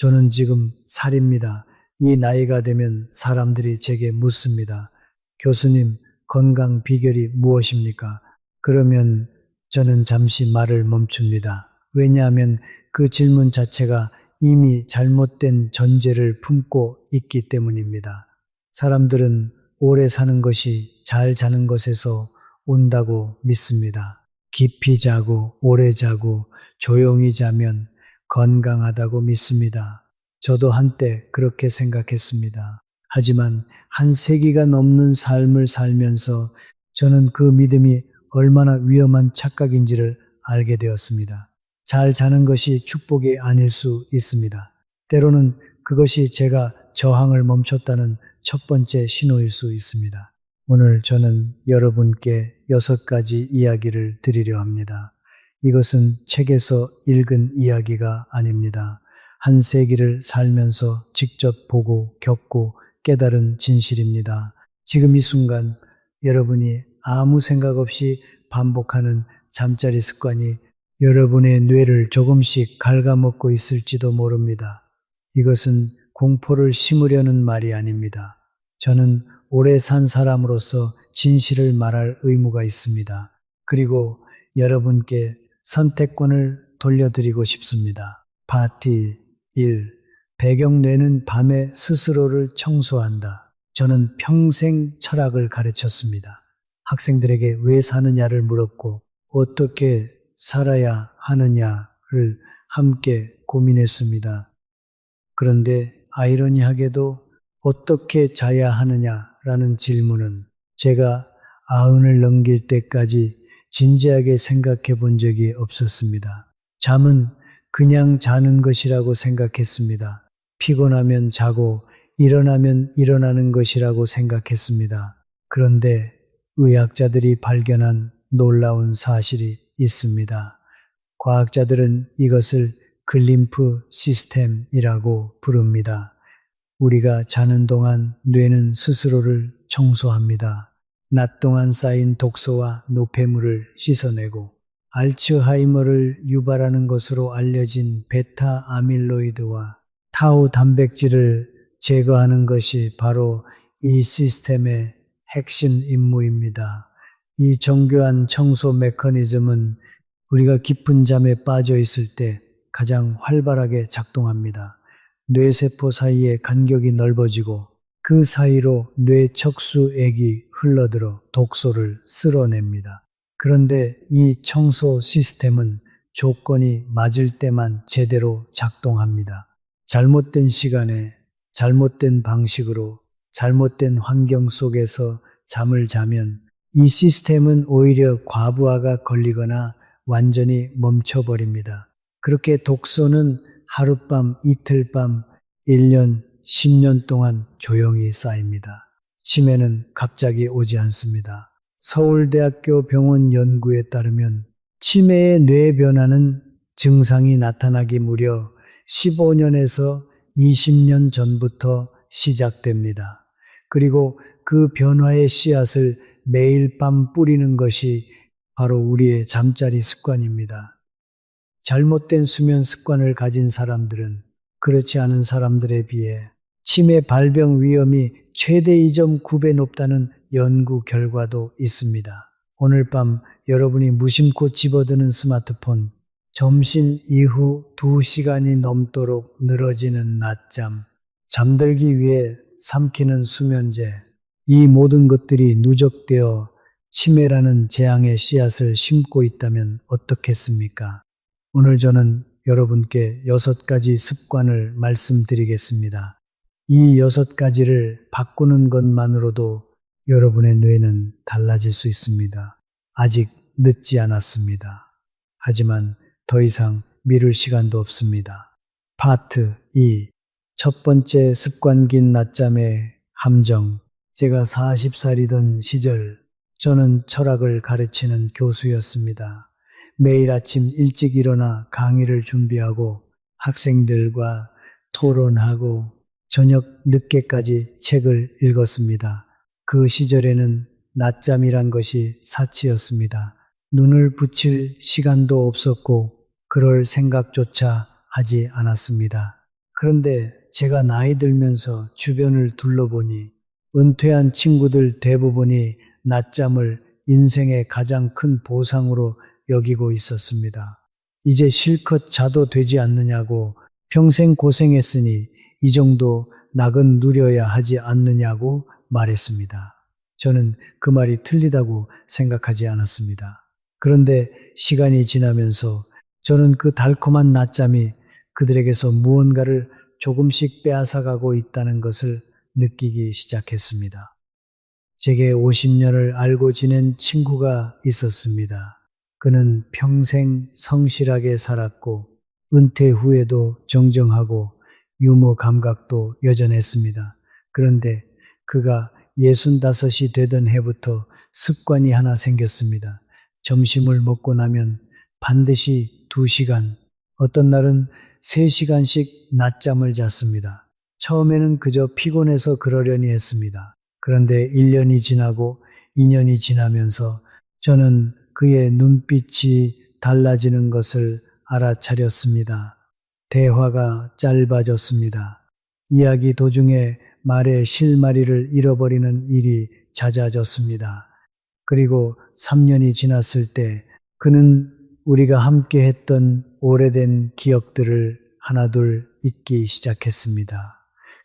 저는 지금 살입니다. 이 나이가 되면 사람들이 제게 묻습니다. 교수님, 건강 비결이 무엇입니까? 그러면 저는 잠시 말을 멈춥니다. 왜냐하면 그 질문 자체가 이미 잘못된 전제를 품고 있기 때문입니다. 사람들은 오래 사는 것이 잘 자는 것에서 온다고 믿습니다. 깊이 자고 오래 자고 조용히 자면 건강하다고 믿습니다. 저도 한때 그렇게 생각했습니다. 하지만 한 세기가 넘는 삶을 살면서 저는 그 믿음이 얼마나 위험한 착각인지를 알게 되었습니다. 잘 자는 것이 축복이 아닐 수 있습니다. 때로는 그것이 제가 저항을 멈췄다는 첫 번째 신호일 수 있습니다. 오늘 저는 여러분께 6가지 이야기를 드리려 합니다. 이것은 책에서 읽은 이야기가 아닙니다. 한 세기를 살면서 직접 보고 겪고 깨달은 진실입니다. 지금 이 순간 여러분이 아무 생각 없이 반복하는 잠자리 습관이 여러분의 뇌를 조금씩 갉아먹고 있을지도 모릅니다. 이것은 공포를 심으려는 말이 아닙니다. 저는 오래 산 사람으로서 진실을 말할 의무가 있습니다. 그리고 여러분께 선택권을 돌려드리고 싶습니다. 파트 1. 배경뇌는 밤에 스스로를 청소한다. 저는 평생 철학을 가르쳤습니다. 학생들에게 왜 사느냐를 물었고 어떻게 살아야 하느냐를 함께 고민했습니다. 그런데 아이러니하게도 어떻게 자야 하느냐라는 질문은 제가 90을 넘길 때까지 진지하게 생각해 본 적이 없었습니다. 잠은 그냥 자는 것이라고 생각했습니다. 피곤하면 자고 일어나면 일어나는 것이라고 생각했습니다. 그런데 의학자들이 발견한 놀라운 사실이 있습니다. 과학자들은 이것을 글림프 시스템이라고 부릅니다. 우리가 자는 동안 뇌는 스스로를 청소합니다. 낮 동안 쌓인 독소와 노폐물을 씻어내고 알츠하이머를 유발하는 것으로 알려진 베타 아밀로이드와 타우 단백질을 제거하는 것이 바로 이 시스템의 핵심 임무입니다. 이 정교한 청소 메커니즘은 우리가 깊은 잠에 빠져 있을 때 가장 활발하게 작동합니다. 뇌세포 사이의 간격이 넓어지고 그 사이로 뇌척수액이 흘러들어 독소를 쓸어냅니다. 그런데 이 청소 시스템은 조건이 맞을 때만 제대로 작동합니다. 잘못된 시간에 잘못된 방식으로 잘못된 환경 속에서 잠을 자면 이 시스템은 오히려 과부하가 걸리거나 완전히 멈춰버립니다. 그렇게 독소는 하룻밤, 이틀밤, 1년, 10년 동안 조용히 쌓입니다. 치매는 갑자기 오지 않습니다. 서울대학교 병원 연구에 따르면 치매의 뇌 변화는 증상이 나타나기 무려 15년에서 20년 전부터 시작됩니다. 그리고 그 변화의 씨앗을 매일 밤 뿌리는 것이 바로 우리의 잠자리 습관입니다. 잘못된 수면 습관을 가진 사람들은 그렇지 않은 사람들에 비해 치매 발병 위험이 최대 2.9배 높다는 연구 결과도 있습니다. 오늘 밤 여러분이 무심코 집어드는 스마트폰, 점심 이후 2시간이 넘도록 늘어지는 낮잠, 잠들기 위해 삼키는 수면제, 이 모든 것들이 누적되어 치매라는 재앙의 씨앗을 심고 있다면 어떻겠습니까? 오늘 저는 여러분께 6가지 습관을 말씀드리겠습니다. 이 6가지를 바꾸는 것만으로도 여러분의 뇌는 달라질 수 있습니다. 아직 늦지 않았습니다. 하지만 더 이상 미룰 시간도 없습니다. 파트 2. 첫 번째 습관긴 낮잠의 함정. 제가 40살이던 시절 저는 철학을 가르치는 교수였습니다. 매일 아침 일찍 일어나 강의를 준비하고 학생들과 토론하고 저녁 늦게까지 책을 읽었습니다. 그 시절에는 낮잠이란 것이 사치였습니다. 눈을 붙일 시간도 없었고 그럴 생각조차 하지 않았습니다. 그런데 제가 나이 들면서 주변을 둘러보니 은퇴한 친구들 대부분이 낮잠을 인생의 가장 큰 보상으로 여기고 있었습니다. 이제 실컷 자도 되지 않느냐고, 평생 고생했으니 이 정도 낙은 누려야 하지 않느냐고 말했습니다. 저는 그 말이 틀리다고 생각하지 않았습니다. 그런데 시간이 지나면서 저는 그 달콤한 낮잠이 그들에게서 무언가를 조금씩 빼앗아가고 있다는 것을 느끼기 시작했습니다. 제게 50년을 알고 지낸 친구가 있었습니다. 그는 평생 성실하게 살았고 은퇴 후에도 정정하고 유머 감각도 여전했습니다. 그런데 그가 65이 되던 해부터 습관이 하나 생겼습니다. 점심을 먹고 나면 반드시 2시간, 어떤 날은 3시간씩 낮잠을 잤습니다. 처음에는 그저 피곤해서 그러려니 했습니다. 그런데 1년이 지나고 2년이 지나면서 저는 그의 눈빛이 달라지는 것을 알아차렸습니다. 대화가 짧아졌습니다. 이야기 도중에 말의 실마리를 잃어버리는 일이 잦아졌습니다. 그리고 3년이 지났을 때 그는 우리가 함께 했던 오래된 기억들을 하나둘 잊기 시작했습니다.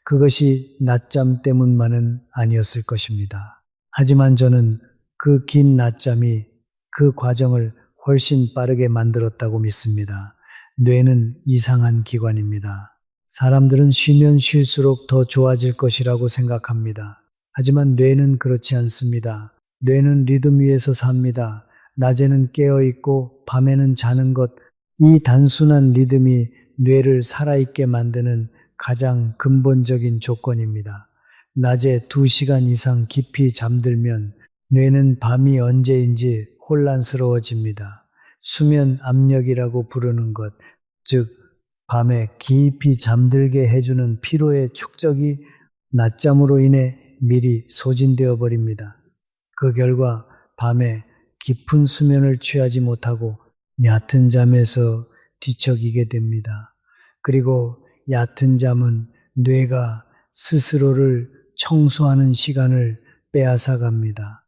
그것이 낮잠 때문만은 아니었을 것입니다. 하지만 저는 그 긴 낮잠이 그 과정을 훨씬 빠르게 만들었다고 믿습니다. 뇌는 이상한 기관입니다. 사람들은 쉬면 쉴수록 더 좋아질 것이라고 생각합니다. 하지만 뇌는 그렇지 않습니다. 뇌는 리듬 위에서 삽니다. 낮에는 깨어있고 밤에는 자는 것, 이 단순한 리듬이 뇌를 살아있게 만드는 가장 근본적인 조건입니다. 낮에 2시간 이상 깊이 잠들면 뇌는 밤이 언제인지 혼란스러워집니다. 수면 압력이라고 부르는 것, 즉 밤에 깊이 잠들게 해주는 피로의 축적이 낮잠으로 인해 미리 소진되어 버립니다. 그 결과 밤에 깊은 수면을 취하지 못하고 얕은 잠에서 뒤척이게 됩니다. 그리고 얕은 잠은 뇌가 스스로를 청소하는 시간을 빼앗아 갑니다.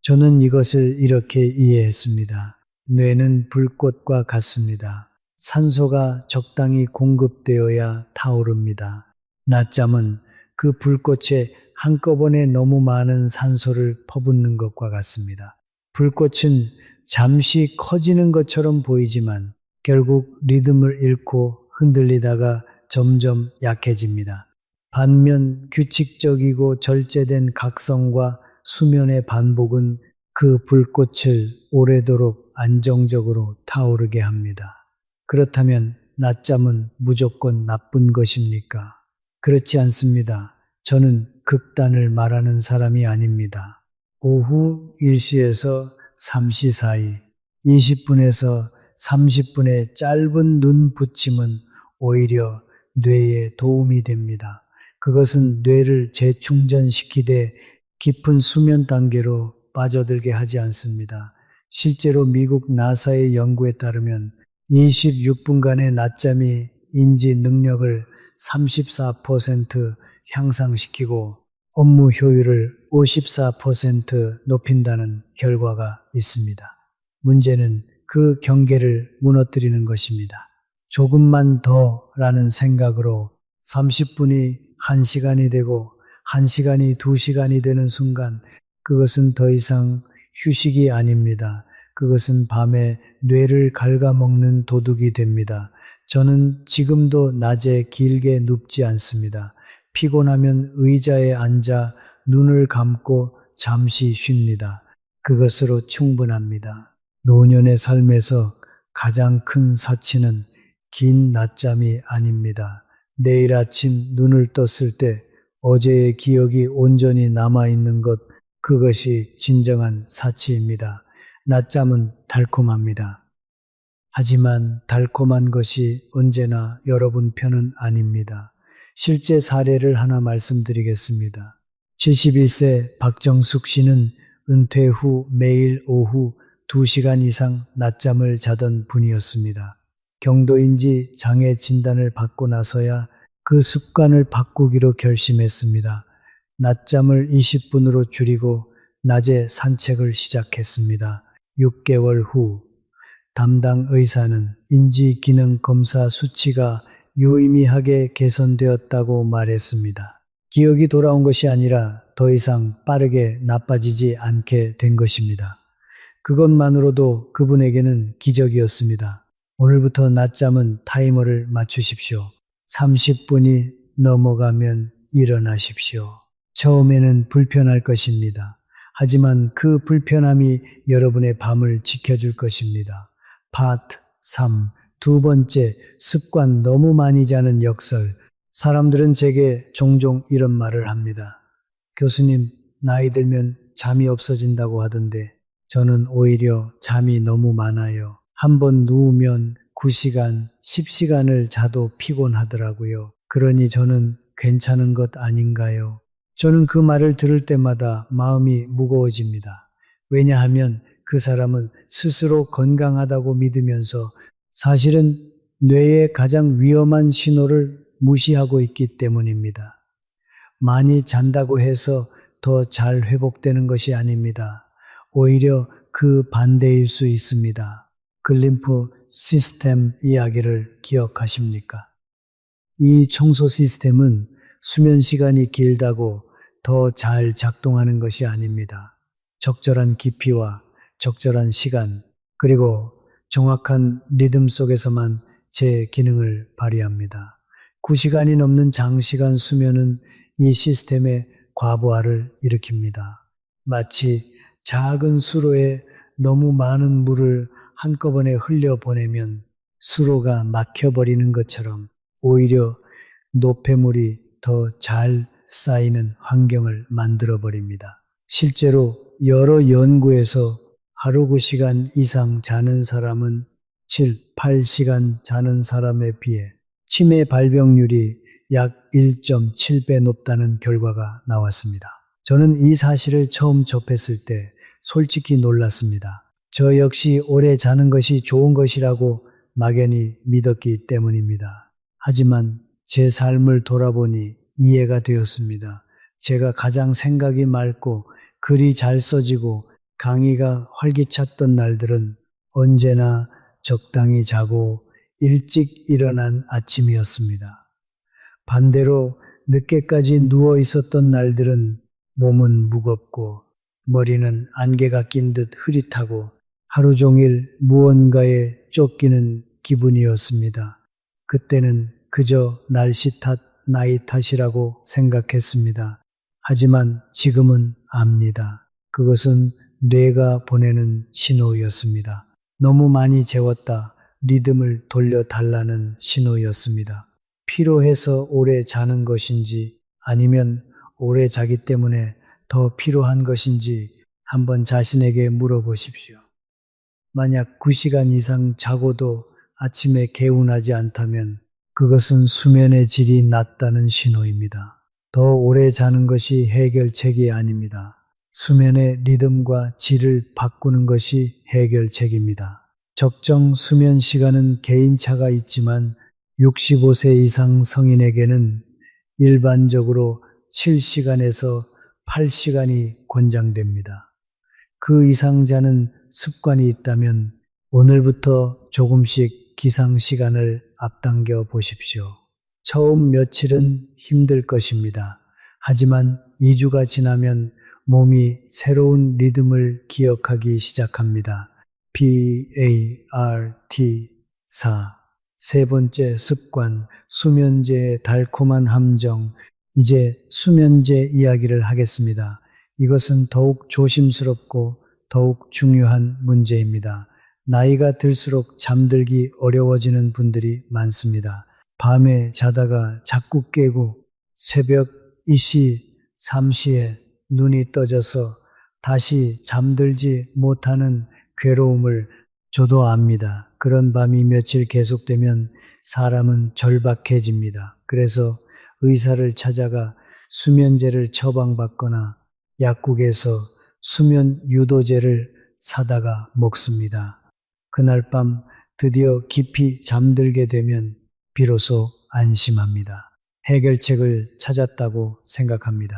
저는 이것을 이렇게 이해했습니다. 뇌는 불꽃과 같습니다. 산소가 적당히 공급되어야 타오릅니다. 낮잠은 그 불꽃에 한꺼번에 너무 많은 산소를 퍼붓는 것과 같습니다. 불꽃은 잠시 커지는 것처럼 보이지만 결국 리듬을 잃고 흔들리다가 점점 약해집니다. 반면 규칙적이고 절제된 각성과 수면의 반복은 그 불꽃을 오래도록 안정적으로 타오르게 합니다. 그렇다면 낮잠은 무조건 나쁜 것입니까? 그렇지 않습니다. 저는 극단을 말하는 사람이 아닙니다. 오후 1시에서 3시 사이 20분에서 30분의 짧은 눈 붙임은 오히려 뇌에 도움이 됩니다. 그것은 뇌를 재충전시키되 깊은 수면 단계로 빠져들게 하지 않습니다. 실제로 미국 나사의 연구에 따르면 26분간의 낮잠이 인지 능력을 34% 향상시키고 업무 효율을 54% 높인다는 결과가 있습니다. 문제는 그 경계를 무너뜨리는 것입니다. 조금만 더 라는 생각으로 30분이 1시간이 되고 1시간이 2시간이 되는 순간 그것은 더 이상 휴식이 아닙니다. 그것은 밤에 뇌를 갉아먹는 도둑이 됩니다. 저는 지금도 낮에 길게 눕지 않습니다. 피곤하면 의자에 앉아 눈을 감고 잠시 쉽니다. 그것으로 충분합니다. 노년의 삶에서 가장 큰 사치는 긴 낮잠이 아닙니다. 내일 아침 눈을 떴을 때 어제의 기억이 온전히 남아있는 것, 그것이 진정한 사치입니다. 낮잠은 달콤합니다. 하지만 달콤한 것이 언제나 여러분 편은 아닙니다. 실제 사례를 하나 말씀드리겠습니다. 71세 박정숙 씨는 은퇴 후 매일 오후 2시간 이상 낮잠을 자던 분이었습니다. 경도인지 장애 진단을 받고 나서야 그 습관을 바꾸기로 결심했습니다. 낮잠을 20분으로 줄이고 낮에 산책을 시작했습니다. 6개월 후 담당 의사는 인지 기능 검사 수치가 유의미하게 개선되었다고 말했습니다. 기억이 돌아온 것이 아니라 더 이상 빠르게 나빠지지 않게 된 것입니다. 그것만으로도 그분에게는 기적이었습니다. 오늘부터 낮잠은 타이머를 맞추십시오. 30분이 넘어가면 일어나십시오. 처음에는 불편할 것입니다. 하지만 그 불편함이 여러분의 밤을 지켜줄 것입니다. 파트 3. 두 번째, 습관 너무 많이 자는 역설. 사람들은 제게 종종 이런 말을 합니다. 교수님, 나이 들면 잠이 없어진다고 하던데 저는 오히려 잠이 너무 많아요. 한번 누우면 9시간, 10시간을 자도 피곤하더라고요. 그러니 저는 괜찮은 것 아닌가요? 저는 그 말을 들을 때마다 마음이 무거워집니다. 왜냐하면 그 사람은 스스로 건강하다고 믿으면서 사실은 뇌의 가장 위험한 신호를 무시하고 있기 때문입니다. 많이 잔다고 해서 더 잘 회복되는 것이 아닙니다. 오히려 그 반대일 수 있습니다. 글림프 시스템 이야기를 기억하십니까? 이 청소 시스템은 수면 시간이 길다고 더 잘 작동하는 것이 아닙니다. 적절한 깊이와 적절한 시간, 그리고 정확한 리듬 속에서만 제 기능을 발휘합니다. 9시간이 넘는 장시간 수면은 이 시스템의 과부하를 일으킵니다. 마치 작은 수로에 너무 많은 물을 한꺼번에 흘려보내면 수로가 막혀버리는 것처럼 오히려 노폐물이 더 잘 쌓이는 환경을 만들어버립니다. 실제로 여러 연구에서 하루 9시간 이상 자는 사람은 8시간 자는 사람에 비해 치매 발병률이 약 1.7배 높다는 결과가 나왔습니다. 저는 이 사실을 처음 접했을 때 솔직히 놀랐습니다. 저 역시 오래 자는 것이 좋은 것이라고 막연히 믿었기 때문입니다. 하지만 제 삶을 돌아보니 이해가 되었습니다. 제가 가장 생각이 맑고 글이 잘 써지고 강의가 활기찼던 날들은 언제나 적당히 자고 일찍 일어난 아침이었습니다. 반대로 늦게까지 누워 있었던 날들은 몸은 무겁고 머리는 안개가 낀 듯 흐릿하고 하루 종일 무언가에 쫓기는 기분이었습니다. 그때는 그저 날씨 탓, 나이 탓이라고 생각했습니다. 하지만 지금은 압니다. 그것은 뇌가 보내는 신호였습니다. 너무 많이 재웠다. 리듬을 돌려달라는 신호였습니다. 피로해서 오래 자는 것인지 아니면 오래 자기 때문에 더 필요한 것인지 한번 자신에게 물어보십시오. 만약 9시간 이상 자고도 아침에 개운하지 않다면 그것은 수면의 질이 낮다는 신호입니다. 더 오래 자는 것이 해결책이 아닙니다. 수면의 리듬과 질을 바꾸는 것이 해결책입니다. 적정 수면 시간은 개인차가 있지만 65세 이상 성인에게는 일반적으로 7시간에서 8시간이 권장됩니다. 그 이상 자는 습관이 있다면 오늘부터 조금씩 기상 시간을 앞당겨 보십시오. 처음 며칠은 힘들 것입니다. 하지만 2주가 지나면 몸이 새로운 리듬을 기억하기 시작합니다. PART 4. 세 번째 습관, 수면제의 달콤한 함정. 이제 수면제 이야기를 하겠습니다. 이것은 더욱 조심스럽고 더욱 중요한 문제입니다. 나이가 들수록 잠들기 어려워지는 분들이 많습니다. 밤에 자다가 자꾸 깨고 새벽 2시, 3시에 눈이 떠져서 다시 잠들지 못하는 괴로움을 저도 압니다. 그런 밤이 며칠 계속되면 사람은 절박해집니다. 그래서 의사를 찾아가 수면제를 처방받거나 약국에서 수면 유도제를 사다가 먹습니다. 그날 밤 드디어 깊이 잠들게 되면 비로소 안심합니다. 해결책을 찾았다고 생각합니다.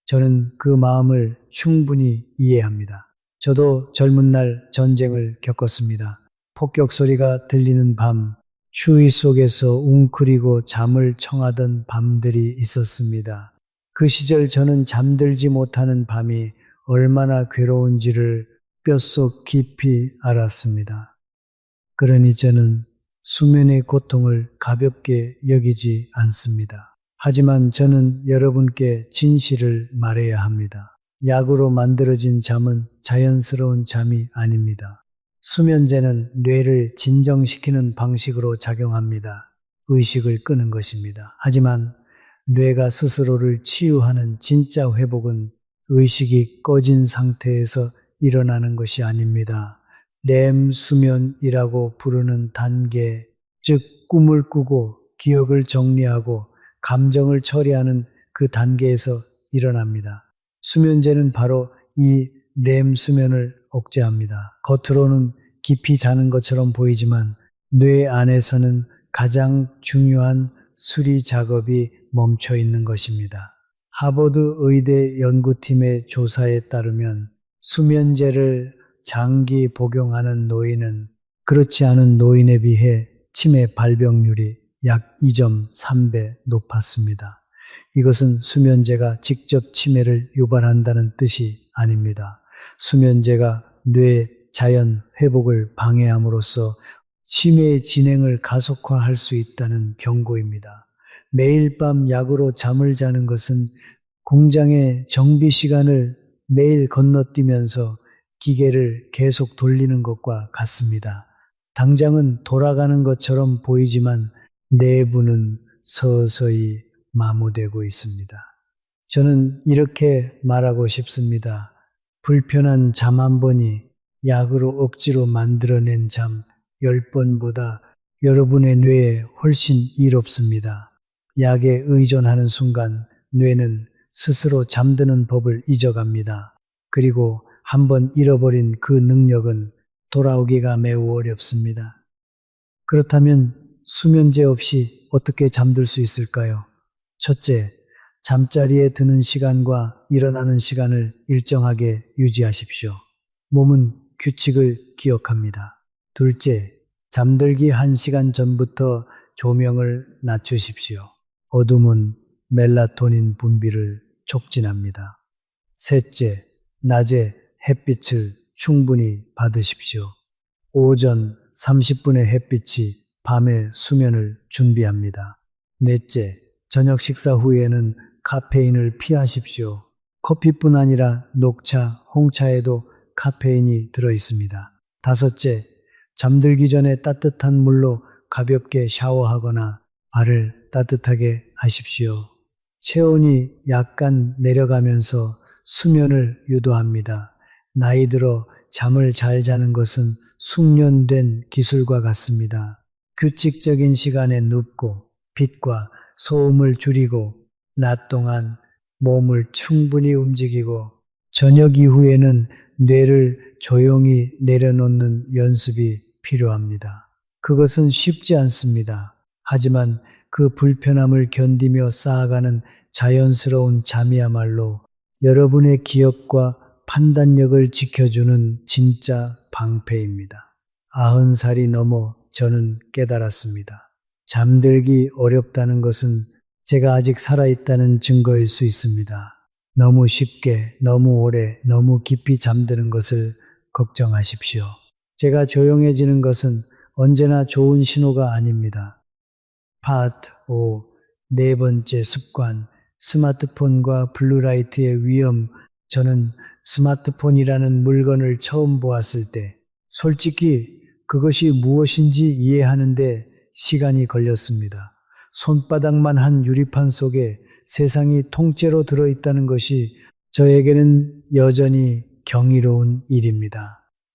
저는 그 마음을 충분히 이해합니다. 저도 젊은 날 전쟁을 겪었습니다. 폭격 소리가 들리는 밤, 추위 속에서 웅크리고 잠을 청하던 밤들이 있었습니다. 그 시절 저는 잠들지 못하는 밤이 얼마나 괴로운지를 뼛속 깊이 알았습니다. 그러니 저는 수면의 고통을 가볍게 여기지 않습니다. 하지만 저는 여러분께 진실을 말해야 합니다. 약으로 만들어진 잠은 자연스러운 잠이 아닙니다. 수면제는 뇌를 진정시키는 방식으로 작용합니다. 의식을 끄는 것입니다. 하지만 뇌가 스스로를 치유하는 진짜 회복은 의식이 꺼진 상태에서 일어나는 것이 아닙니다. 렘 수면이라고 부르는 단계, 즉 꿈을 꾸고 기억을 정리하고 감정을 처리하는 그 단계에서 일어납니다. 수면제는 바로 이 렘 수면을 억제합니다. 겉으로는 깊이 자는 것처럼 보이지만 뇌 안에서는 가장 중요한 수리 작업이 멈춰 있는 것입니다. 하버드 의대 연구팀의 조사에 따르면 수면제를 장기 복용하는 노인은 그렇지 않은 노인에 비해 치매 발병률이 약 2.3배 높았습니다. 이것은 수면제가 직접 치매를 유발한다는 뜻이 아닙니다. 수면제가 뇌 자연 회복을 방해함으로써 치매의 진행을 가속화할 수 있다는 경고입니다. 매일 밤 약으로 잠을 자는 것은 공장의 정비 시간을 매일 건너뛰면서 기계를 계속 돌리는 것과 같습니다. 당장은 돌아가는 것처럼 보이지만 내부는 서서히 마모되고 있습니다. 저는 이렇게 말하고 싶습니다. 불편한 잠 한 번이 약으로 억지로 만들어낸 잠 10번보다 여러분의 뇌에 훨씬 이롭습니다. 약에 의존하는 순간 뇌는 스스로 잠드는 법을 잊어갑니다. 그리고 한번 잃어버린 그 능력은 돌아오기가 매우 어렵습니다. 그렇다면 수면제 없이 어떻게 잠들 수 있을까요? 첫째, 잠자리에 드는 시간과 일어나는 시간을 일정하게 유지하십시오. 몸은 규칙을 기억합니다. 둘째, 잠들기 1시간 전부터 조명을 낮추십시오. 어둠은 멜라토닌 분비를 촉진합니다. 셋째, 낮에 햇빛을 충분히 받으십시오. 오전 30분의 햇빛이 밤의 수면을 준비합니다. 넷째, 저녁 식사 후에는 카페인을 피하십시오. 커피뿐 아니라 녹차, 홍차에도 카페인이 들어있습니다. 다섯째, 잠들기 전에 따뜻한 물로 가볍게 샤워하거나 발을 따뜻하게 하십시오. 체온이 약간 내려가면서 수면을 유도합니다. 나이 들어 잠을 잘 자는 것은 숙련된 기술과 같습니다. 규칙적인 시간에 눕고 빛과 소음을 줄이고 낮 동안 몸을 충분히 움직이고 저녁 이후에는 뇌를 조용히 내려놓는 연습이 필요합니다. 그것은 쉽지 않습니다. 하지만 그 불편함을 견디며 쌓아가는 자연스러운 잠이야말로 여러분의 기억과 판단력을 지켜주는 진짜 방패입니다. 90살이 넘어 저는 깨달았습니다. 잠들기 어렵다는 것은 제가 아직 살아있다는 증거일 수 있습니다. 너무 쉽게, 너무 오래, 너무 깊이 잠드는 것을 걱정하십시오. 제가 조용해지는 것은 언제나 좋은 신호가 아닙니다. 파트 5, 네 번째 습관, 스마트폰과 블루라이트의 위험. 저는 스마트폰이라는 물건을 처음 보았을 때 솔직히 그것이 무엇인지 이해하는데 시간이 걸렸습니다. 손바닥만 한 유리판 속에 세상이 통째로 들어있다는 것이 저에게는 여전히 경이로운 일입니다.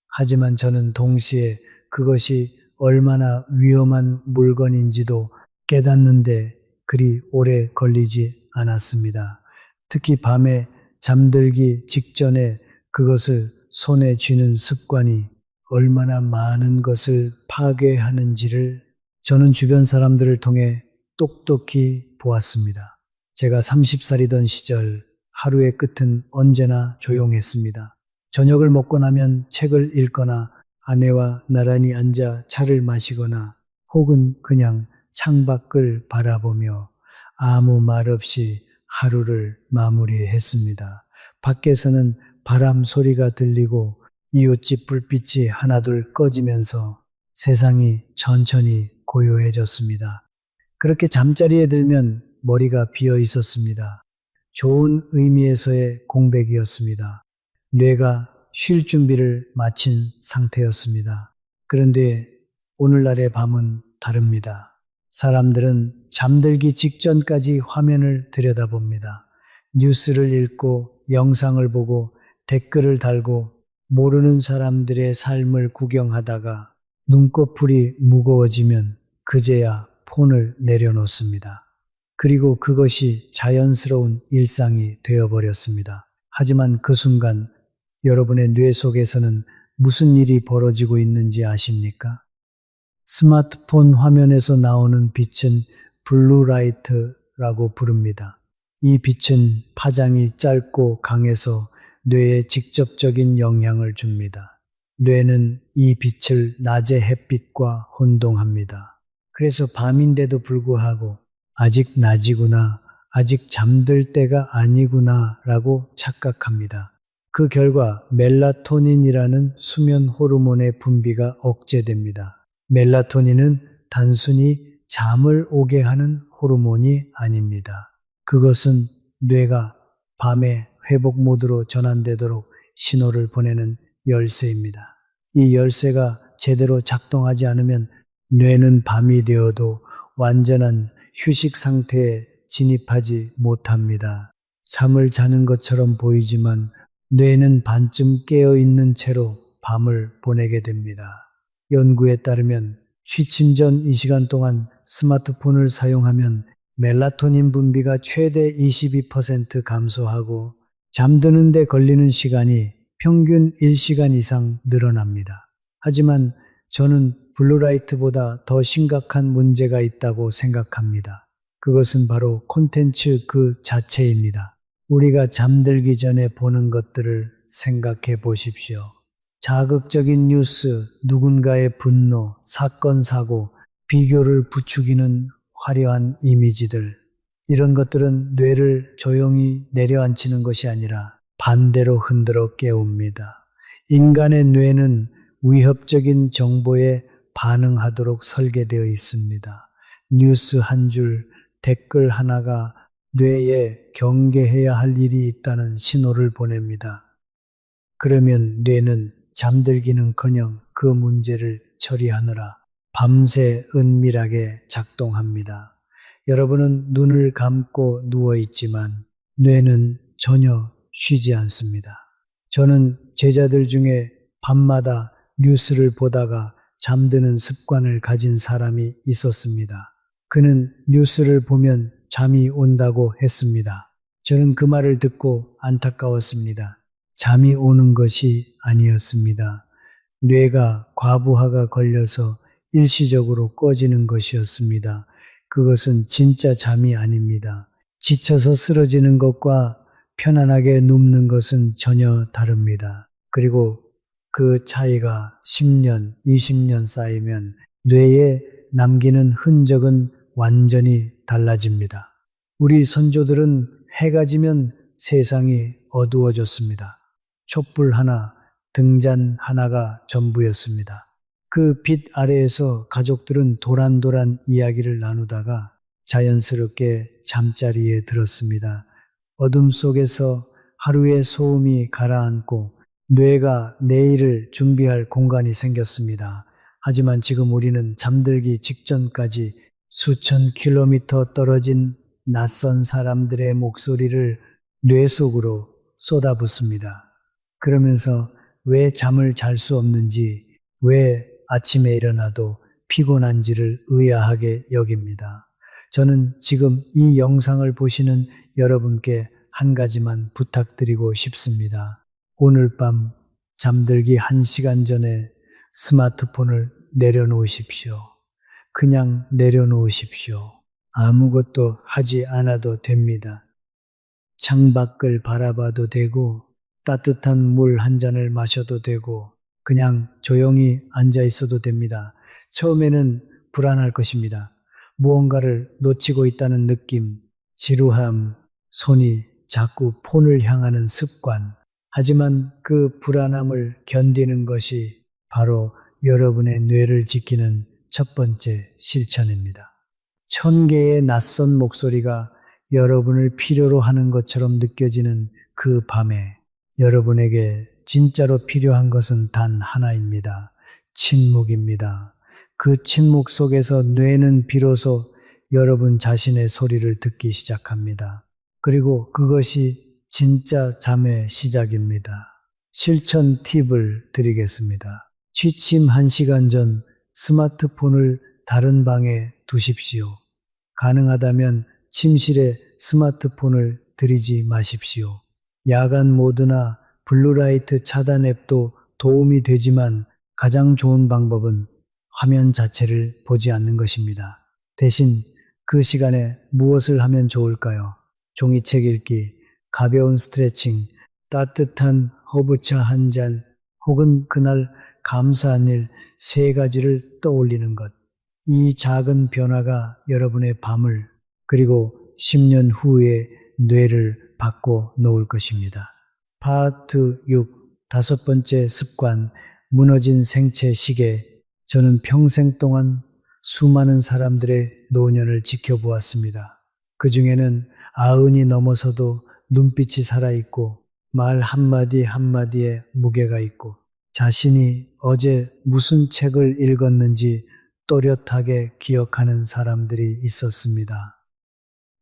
하지만 저는 동시에 그것이 얼마나 위험한 물건인지도 깨닫는데 그리 오래 걸리지 않았습니다. 특히 밤에 잠들기 직전에 그것을 손에 쥐는 습관이 얼마나 많은 것을 파괴하는지를 저는 주변 사람들을 통해 똑똑히 보았습니다. 제가 30살이던 시절 하루의 끝은 언제나 조용했습니다. 저녁을 먹고 나면 책을 읽거나 아내와 나란히 앉아 차를 마시거나 혹은 그냥 창밖을 바라보며 아무 말 없이 하루를 마무리했습니다. 밖에서는 바람 소리가 들리고 이웃집 불빛이 하나둘 꺼지면서 세상이 천천히 고요해졌습니다. 그렇게 잠자리에 들면 머리가 비어 있었습니다. 좋은 의미에서의 공백이었습니다. 뇌가 쉴 준비를 마친 상태였습니다. 그런데 오늘날의 밤은 다릅니다. 사람들은 잠들기 직전까지 화면을 들여다봅니다. 뉴스를 읽고 영상을 보고 댓글을 달고 모르는 사람들의 삶을 구경하다가 눈꺼풀이 무거워지면 그제야 폰을 내려놓습니다. 그리고 그것이 자연스러운 일상이 되어버렸습니다. 하지만 그 순간 여러분의 뇌 속에서는 무슨 일이 벌어지고 있는지 아십니까? 스마트폰 화면에서 나오는 빛은 블루라이트라고 부릅니다. 이 빛은 파장이 짧고 강해서 뇌에 직접적인 영향을 줍니다. 뇌는 이 빛을 낮의 햇빛과 혼동합니다. 그래서 밤인데도 불구하고 아직 낮이구나, 아직 잠들 때가 아니구나 라고 착각합니다. 그 결과 멜라토닌이라는 수면 호르몬의 분비가 억제됩니다. 멜라토닌은 단순히 잠을 오게 하는 호르몬이 아닙니다. 그것은 뇌가 밤에 회복 모드로 전환되도록 신호를 보내는 열쇠입니다. 이 열쇠가 제대로 작동하지 않으면 뇌는 밤이 되어도 완전한 휴식 상태에 진입하지 못합니다. 잠을 자는 것처럼 보이지만 뇌는 반쯤 깨어있는 채로 밤을 보내게 됩니다. 연구에 따르면 취침 전 이 시간 동안 스마트폰을 사용하면 멜라토닌 분비가 최대 22% 감소하고 잠드는 데 걸리는 시간이 평균 1시간 이상 늘어납니다. 하지만 저는 블루라이트보다 더 심각한 문제가 있다고 생각합니다. 그것은 바로 콘텐츠 그 자체입니다. 우리가 잠들기 전에 보는 것들을 생각해 보십시오. 자극적인 뉴스, 누군가의 분노, 사건, 사고, 비교를 부추기는 화려한 이미지들. 이런 것들은 뇌를 조용히 내려앉히는 것이 아니라 반대로 흔들어 깨웁니다. 인간의 뇌는 위협적인 정보에 반응하도록 설계되어 있습니다. 뉴스 한 줄, 댓글 하나가 뇌에 경계해야 할 일이 있다는 신호를 보냅니다. 그러면 뇌는 잠들기는커녕 그 문제를 처리하느라 밤새 은밀하게 작동합니다. 여러분은 눈을 감고 누워 있지만 뇌는 전혀 쉬지 않습니다. 저는 제자들 중에 밤마다 뉴스를 보다가 잠드는 습관을 가진 사람이 있었습니다. 그는 뉴스를 보면 잠이 온다고 했습니다. 저는 그 말을 듣고 안타까웠습니다. 잠이 오는 것이 아니었습니다. 뇌가 과부하가 걸려서 일시적으로 꺼지는 것이었습니다. 그것은 진짜 잠이 아닙니다. 지쳐서 쓰러지는 것과 편안하게 눕는 것은 전혀 다릅니다. 그리고 그 차이가 10년, 20년 쌓이면 뇌에 남기는 흔적은 완전히 달라집니다. 우리 선조들은 해가 지면 세상이 어두워졌습니다. 촛불 하나, 등잔 하나가 전부였습니다. 그 빛 아래에서 가족들은 도란도란 이야기를 나누다가 자연스럽게 잠자리에 들었습니다. 어둠 속에서 하루의 소음이 가라앉고 뇌가 내일을 준비할 공간이 생겼습니다. 하지만 지금 우리는 잠들기 직전까지 수천 킬로미터 떨어진 낯선 사람들의 목소리를 뇌 속으로 쏟아붓습니다. 그러면서 왜 잠을 잘 수 없는지, 왜 아침에 일어나도 피곤한지를 의아하게 여깁니다. 저는 지금 이 영상을 보시는 여러분께 한 가지만 부탁드리고 싶습니다. 오늘 밤 잠들기 1시간 전에 스마트폰을 내려놓으십시오. 그냥 내려놓으십시오. 아무것도 하지 않아도 됩니다. 창밖을 바라봐도 되고 따뜻한 물 한 잔을 마셔도 되고 그냥 조용히 앉아 있어도 됩니다. 처음에는 불안할 것입니다. 무언가를 놓치고 있다는 느낌, 지루함, 손이 자꾸 폰을 향하는 습관. 하지만 그 불안함을 견디는 것이 바로 여러분의 뇌를 지키는 첫 번째 실천입니다. 1000개의 낯선 목소리가 여러분을 필요로 하는 것처럼 느껴지는 그 밤에 여러분에게 진짜로 필요한 것은 단 하나입니다. 침묵입니다. 그 침묵 속에서 뇌는 비로소 여러분 자신의 소리를 듣기 시작합니다. 그리고 그것이 진짜 잠의 시작입니다. 실천 팁을 드리겠습니다. 취침 1시간 전 스마트폰을 다른 방에 두십시오. 가능하다면 침실에 스마트폰을 들이지 마십시오. 야간 모드나 블루라이트 차단 앱도 도움이 되지만 가장 좋은 방법은 화면 자체를 보지 않는 것입니다. 대신 그 시간에 무엇을 하면 좋을까요? 종이책 읽기, 가벼운 스트레칭, 따뜻한 허브차 한 잔, 혹은 그날 감사한 일 3가지를 떠올리는 것. 이 작은 변화가 여러분의 밤을 그리고 10년 후의 뇌를 바꿔 놓을 것입니다. 파트 6, 5번째 습관, 무너진 생체 시계. 저는 평생 동안 수많은 사람들의 노년을 지켜보았습니다. 그 중에는 90이 넘어서도 눈빛이 살아있고 말 한마디 한마디에 무게가 있고 자신이 어제 무슨 책을 읽었는지 또렷하게 기억하는 사람들이 있었습니다.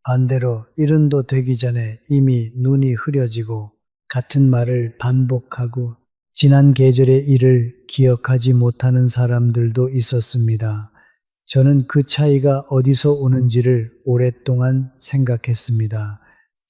반대로 70도 되기 전에 이미 눈이 흐려지고 같은 말을 반복하고 지난 계절의 일을 기억하지 못하는 사람들도 있었습니다. 저는 그 차이가 어디서 오는지를 오랫동안 생각했습니다.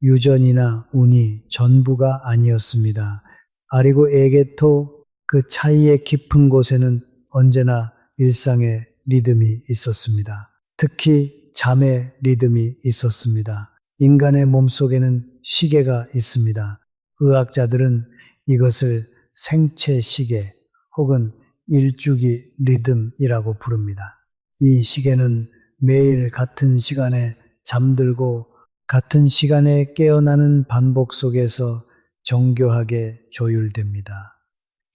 유전이나 운이 전부가 아니었습니다. 아리고 에게토 그 차이의 깊은 곳에는 언제나 일상의 리듬이 있었습니다. 특히 잠의 리듬이 있었습니다. 인간의 몸속에는 시계가 있습니다. 의학자들은 이것을 생체 시계 혹은 일주기 리듬이라고 부릅니다. 이 시계는 매일 같은 시간에 잠들고 같은 시간에 깨어나는 반복 속에서 정교하게 조율됩니다.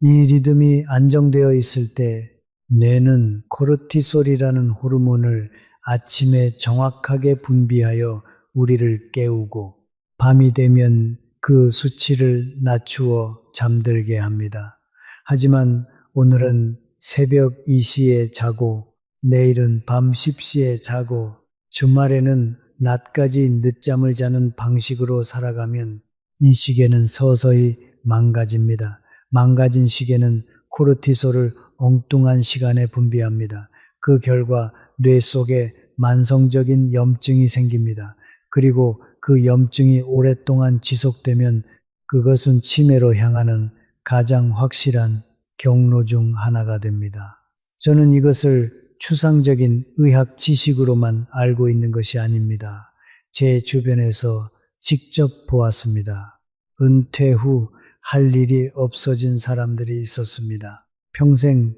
이 리듬이 안정되어 있을 때 뇌는 코르티솔이라는 호르몬을 아침에 정확하게 분비하여 우리를 깨우고 밤이 되면 그 수치를 낮추어 잠들게 합니다. 하지만 오늘은 새벽 2시에 자고 내일은 밤 10시에 자고 주말에는 낮까지 늦잠을 자는 방식으로 살아가면 이 시계는 서서히 망가집니다. 망가진 시계는 코르티솔을 엉뚱한 시간에 분비합니다. 그 결과 뇌 속에 만성적인 염증이 생깁니다. 그리고 그 염증이 오랫동안 지속되면 그것은 치매로 향하는 가장 확실한 경로 중 하나가 됩니다. 저는 이것을 추상적인 의학 지식으로만 알고 있는 것이 아닙니다. 제 주변에서 직접 보았습니다. 은퇴 후 할 일이 없어진 사람들이 있었습니다. 평생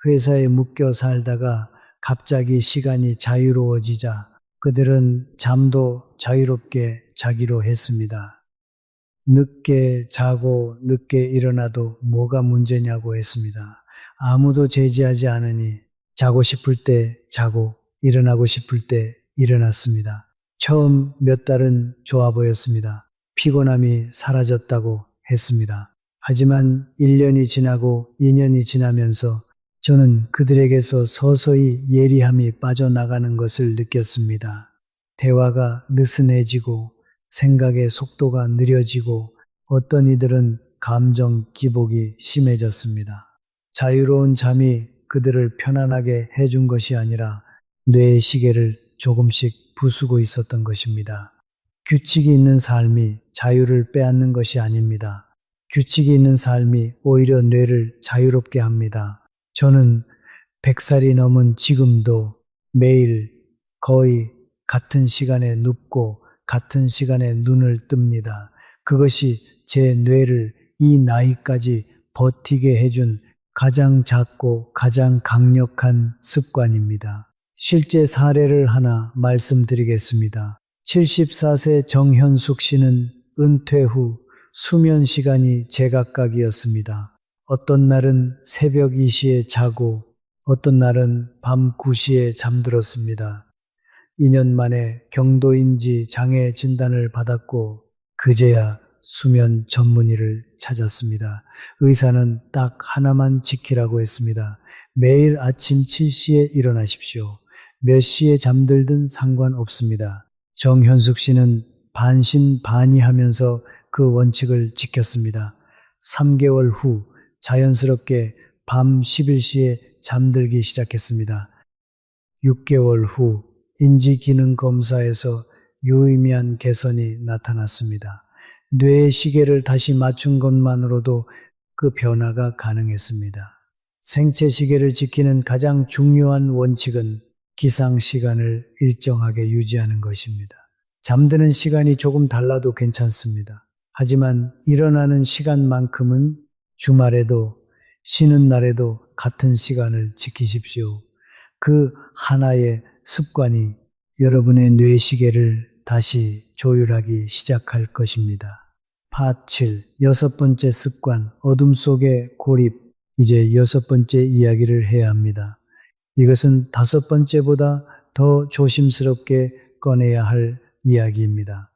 회사에 묶여 살다가 갑자기 시간이 자유로워지자 그들은 잠도 자유롭게 자기로 했습니다. 늦게 자고 늦게 일어나도 뭐가 문제냐고 했습니다. 아무도 제지하지 않으니 자고 싶을 때 자고 일어나고 싶을 때 일어났습니다. 처음 몇 달은 좋아 보였습니다. 피곤함이 사라졌다고 했습니다. 하지만 1년이 지나고 2년이 지나면서 저는 그들에게서 서서히 예리함이 빠져나가는 것을 느꼈습니다. 대화가 느슨해지고 생각의 속도가 느려지고 어떤 이들은 감정 기복이 심해졌습니다. 자유로운 잠이 그들을 편안하게 해준 것이 아니라 뇌의 시계를 조금씩 부수고 있었던 것입니다. 규칙이 있는 삶이 자유를 빼앗는 것이 아닙니다. 규칙이 있는 삶이 오히려 뇌를 자유롭게 합니다. 저는 100살이 넘은 지금도 매일 거의 같은 시간에 눕고 같은 시간에 눈을 뜹니다. 그것이 제 뇌를 이 나이까지 버티게 해준 가장 작고 가장 강력한 습관입니다. 실제 사례를 하나 말씀드리겠습니다. 74세 정현숙 씨는 은퇴 후 수면 시간이 제각각이었습니다. 어떤 날은 새벽 2시에 자고 어떤 날은 밤 9시에 잠들었습니다. 2년 만에 경도인지 장애 진단을 받았고 그제야 수면 전문의를 찾았습니다. 의사는 딱 하나만 지키라고 했습니다. 매일 아침 7시에 일어나십시오. 몇 시에 잠들든 상관없습니다. 정현숙 씨는 반신반의하면서 그 원칙을 지켰습니다. 3개월 후 자연스럽게 밤 11시에 잠들기 시작했습니다. 6개월 후 인지기능 검사에서 유의미한 개선이 나타났습니다. 뇌의 시계를 다시 맞춘 것만으로도 그 변화가 가능했습니다. 생체 시계를 지키는 가장 중요한 원칙은 기상 시간을 일정하게 유지하는 것입니다. 잠드는 시간이 조금 달라도 괜찮습니다. 하지만 일어나는 시간만큼은 주말에도 쉬는 날에도 같은 시간을 지키십시오. 그 하나의 습관이 여러분의 뇌시계를 다시 조율하기 시작할 것입니다. 파 7. 여섯 번째 습관, 어둠 속의 고립. 이제 여섯 번째 이야기를 해야 합니다. 이것은 다섯 번째보다 더 조심스럽게 꺼내야 할 이야기입니다.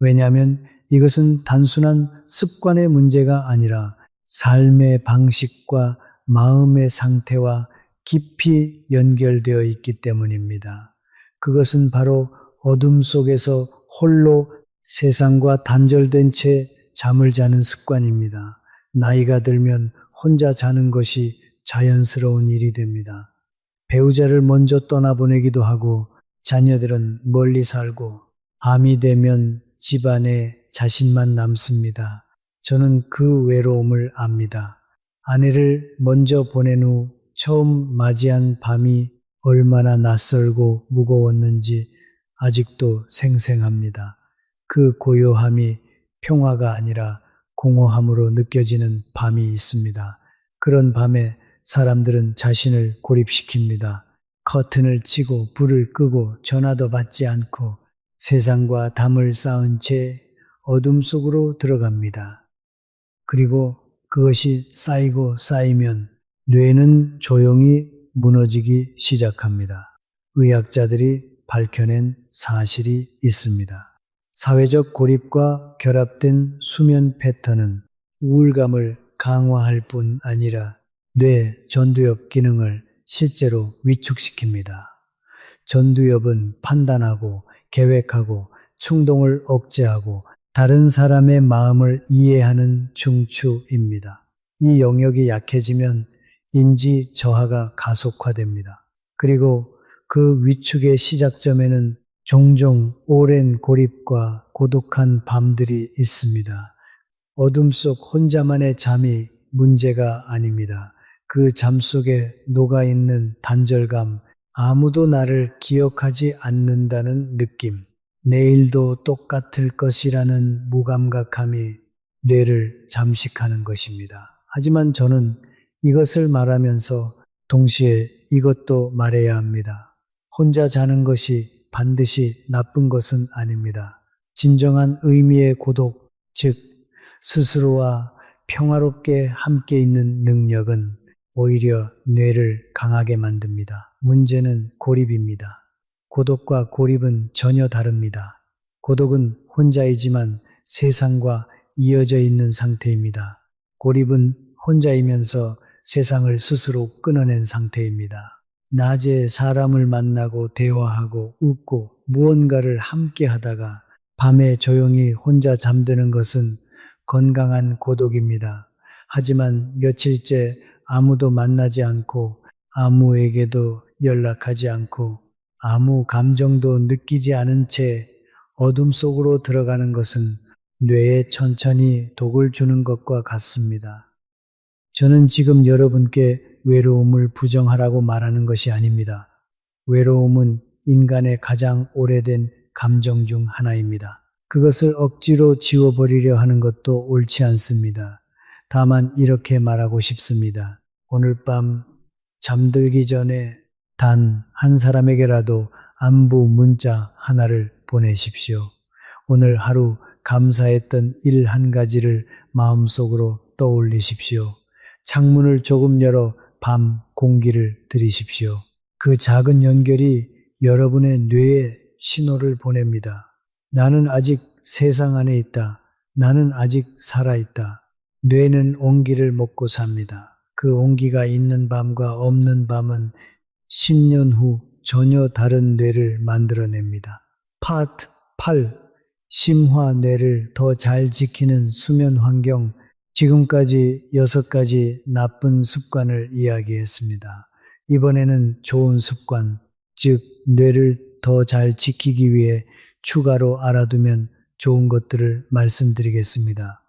왜냐하면 이것은 단순한 습관의 문제가 아니라 삶의 방식과 마음의 상태와 깊이 연결되어 있기 때문입니다. 그것은 바로 어둠 속에서 홀로 세상과 단절된 채 잠을 자는 습관입니다. 나이가 들면 혼자 자는 것이 자연스러운 일이 됩니다. 배우자를 먼저 떠나보내기도 하고 자녀들은 멀리 살고 밤이 되면 집안에 자신만 남습니다. 저는 그 외로움을 압니다. 아내를 먼저 보낸 후 처음 맞이한 밤이 얼마나 낯설고 무거웠는지 아직도 생생합니다. 그 고요함이 평화가 아니라 공허함으로 느껴지는 밤이 있습니다. 그런 밤에 사람들은 자신을 고립시킵니다. 커튼을 치고 불을 끄고 전화도 받지 않고 세상과 담을 쌓은 채 어둠 속으로 들어갑니다. 그리고 그것이 쌓이고 쌓이면 뇌는 조용히 무너지기 시작합니다. 의학자들이 밝혀낸 사실이 있습니다. 사회적 고립과 결합된 수면 패턴은 우울감을 강화할 뿐 아니라 뇌 전두엽 기능을 실제로 위축시킵니다. 전두엽은 판단하고 계획하고 충동을 억제하고 다른 사람의 마음을 이해하는 중추입니다. 이 영역이 약해지면 인지 저하가 가속화됩니다. 그리고 그 위축의 시작점에는 종종 오랜 고립과 고독한 밤들이 있습니다. 어둠 속 혼자만의 잠이 문제가 아닙니다. 그 잠 속에 녹아있는 단절감, 아무도 나를 기억하지 않는다는 느낌, 내일도 똑같을 것이라는 무감각함이 뇌를 잠식하는 것입니다. 하지만 저는 이것을 말하면서 동시에 이것도 말해야 합니다. 혼자 자는 것이 반드시 나쁜 것은 아닙니다. 진정한 의미의 고독, 즉 스스로와 평화롭게 함께 있는 능력은 오히려 뇌를 강하게 만듭니다. 문제는 고립입니다. 고독과 고립은 전혀 다릅니다. 고독은 혼자이지만 세상과 이어져 있는 상태입니다. 고립은 혼자이면서 세상을 스스로 끊어낸 상태입니다. 낮에 사람을 만나고 대화하고 웃고 무언가를 함께 하다가 밤에 조용히 혼자 잠드는 것은 건강한 고독입니다. 하지만 며칠째 아무도 만나지 않고 아무에게도 연락하지 않고 아무 감정도 느끼지 않은 채 어둠 속으로 들어가는 것은 뇌에 천천히 독을 주는 것과 같습니다. 저는 지금 여러분께 외로움을 부정하라고 말하는 것이 아닙니다. 외로움은 인간의 가장 오래된 감정 중 하나입니다. 그것을 억지로 지워버리려 하는 것도 옳지 않습니다. 다만 이렇게 말하고 싶습니다. 오늘 밤 잠들기 전에 단 한 사람에게라도 안부 문자 하나를 보내십시오. 오늘 하루 감사했던 일 한 가지를 마음속으로 떠올리십시오. 창문을 조금 열어 밤 공기를 들이십시오. 그 작은 연결이 여러분의 뇌에 신호를 보냅니다. 나는 아직 세상 안에 있다. 나는 아직 살아있다. 뇌는 온기를 먹고 삽니다. 그 온기가 있는 밤과 없는 밤은 10년 후 전혀 다른 뇌를 만들어냅니다. 파트 8. 심화 뇌를 더 잘 지키는 수면 환경. 지금까지 6가지 나쁜 습관을 이야기했습니다. 이번에는 좋은 습관, 즉 뇌를 더 잘 지키기 위해 추가로 알아두면 좋은 것들을 말씀드리겠습니다.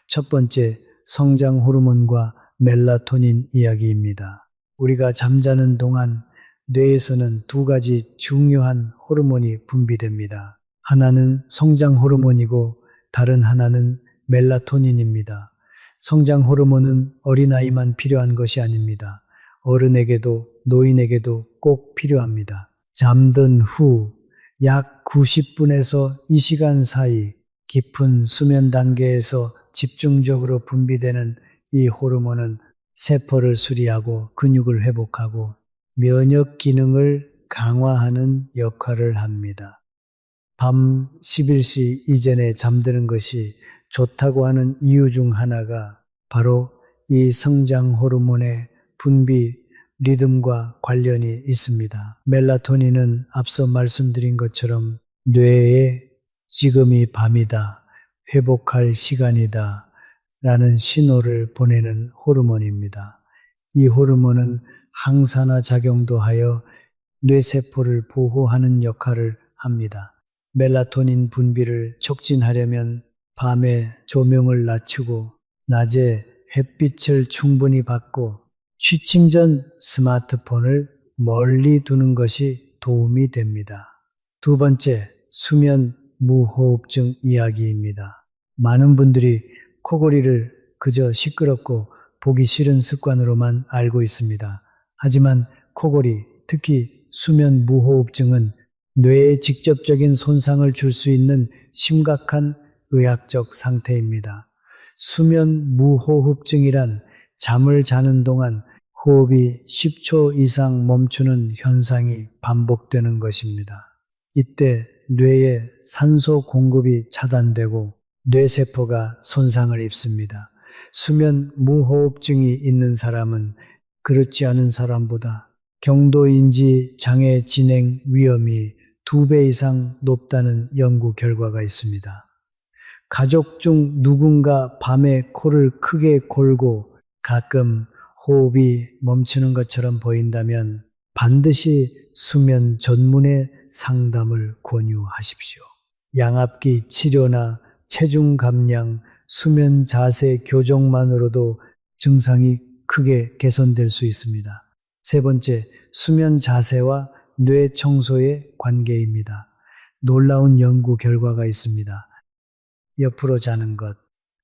첫 번째, 성장 호르몬과 멜라토닌 이야기입니다. 우리가 잠자는 동안 뇌에서는 2가지 중요한 호르몬이 분비됩니다. 하나는 성장 호르몬이고 다른 하나는 멜라토닌입니다. 성장 호르몬은 어린아이만 필요한 것이 아닙니다. 어른에게도 노인에게도 꼭 필요합니다. 잠든 후 약 90분에서 2시간 사이 깊은 수면 단계에서 집중적으로 분비되는 이 호르몬은 세포를 수리하고 근육을 회복하고 면역 기능을 강화하는 역할을 합니다. 밤 11시 이전에 잠드는 것이 좋다고 하는 이유 중 하나가 바로 이 성장 호르몬의 분비 리듬과 관련이 있습니다. 멜라토닌은 앞서 말씀드린 것처럼 뇌에 지금이 밤이다, 회복할 시간이다 라는 신호를 보내는 호르몬입니다. 이 호르몬은 항산화 작용도 하여 뇌세포를 보호하는 역할을 합니다. 멜라토닌 분비를 촉진하려면 밤에 조명을 낮추고 낮에 햇빛을 충분히 받고 취침 전 스마트폰을 멀리 두는 것이 도움이 됩니다. 두 번째, 수면 무호흡증 이야기입니다. 많은 분들이 코골이를 그저 시끄럽고 보기 싫은 습관으로만 알고 있습니다. 하지만 코골이, 특히 수면 무호흡증은 뇌에 직접적인 손상을 줄 수 있는 심각한 의학적 상태입니다. 수면 무호흡증이란 잠을 자는 동안 호흡이 10초 이상 멈추는 현상이 반복되는 것입니다. 이때 뇌에 산소 공급이 차단되고 뇌세포가 손상을 입습니다. 수면 무호흡증이 있는 사람은 그렇지 않은 사람보다 경도인지 장애 진행 위험이 2배 이상 높다는 연구 결과가 있습니다. 가족 중 누군가 밤에 코를 크게 골고 가끔 호흡이 멈추는 것처럼 보인다면 반드시 수면 전문의 상담을 권유하십시오. 양압기 치료나 체중 감량, 수면 자세 교정만으로도 증상이 크게 개선될 수 있습니다. 세 번째, 수면 자세와 뇌 청소의 관계입니다. 놀라운 연구 결과가 있습니다. 옆으로 자는 것,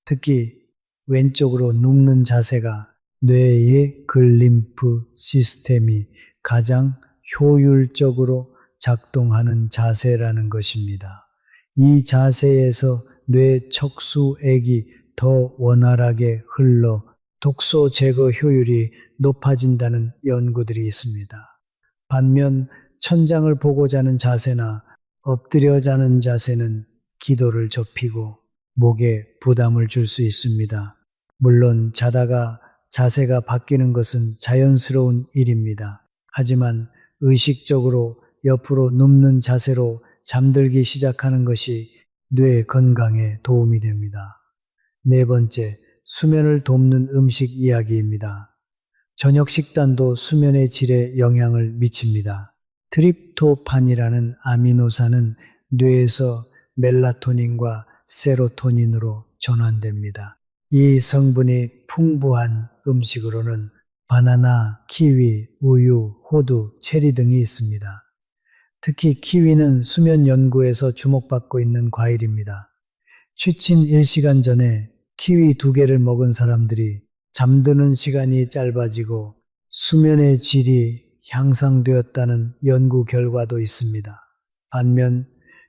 특히 왼쪽으로 눕는 자세가 뇌의 글림프 시스템이 가장 효율적으로 작동하는 자세라는 것입니다. 이 자세에서 뇌 척수액이 더 원활하게 흘러 독소 제거 효율이 높아진다는 연구들이 있습니다. 반면 천장을 보고 자는 자세나 엎드려 자는 자세는 기도를 좁히고 목에 부담을 줄 수 있습니다. 물론 자다가 자세가 바뀌는 것은 자연스러운 일입니다. 하지만 의식적으로 옆으로 눕는 자세로 잠들기 시작하는 것이 뇌 건강에 도움이 됩니다. 네 번째, 수면을 돕는 음식 이야기입니다. 저녁 식단도 수면의 질에 영향을 미칩니다. 트립토판이라는 아미노산은 뇌에서 멜라토닌과 세로토닌으로 전환됩니다. 이 성분이 풍부한 음식으로는 바나나, 키위, 우유, 호두, 체리 등이 있습니다. 특히 키위는 수면 연구에서 주목받고 있는 과일입니다. 취침 1시간 전에 키위 2개를 먹은 사람들이 잠드는 시간이 짧아지고 수면의 질이 향상되었다는 연구 결과도 있습니다. 반면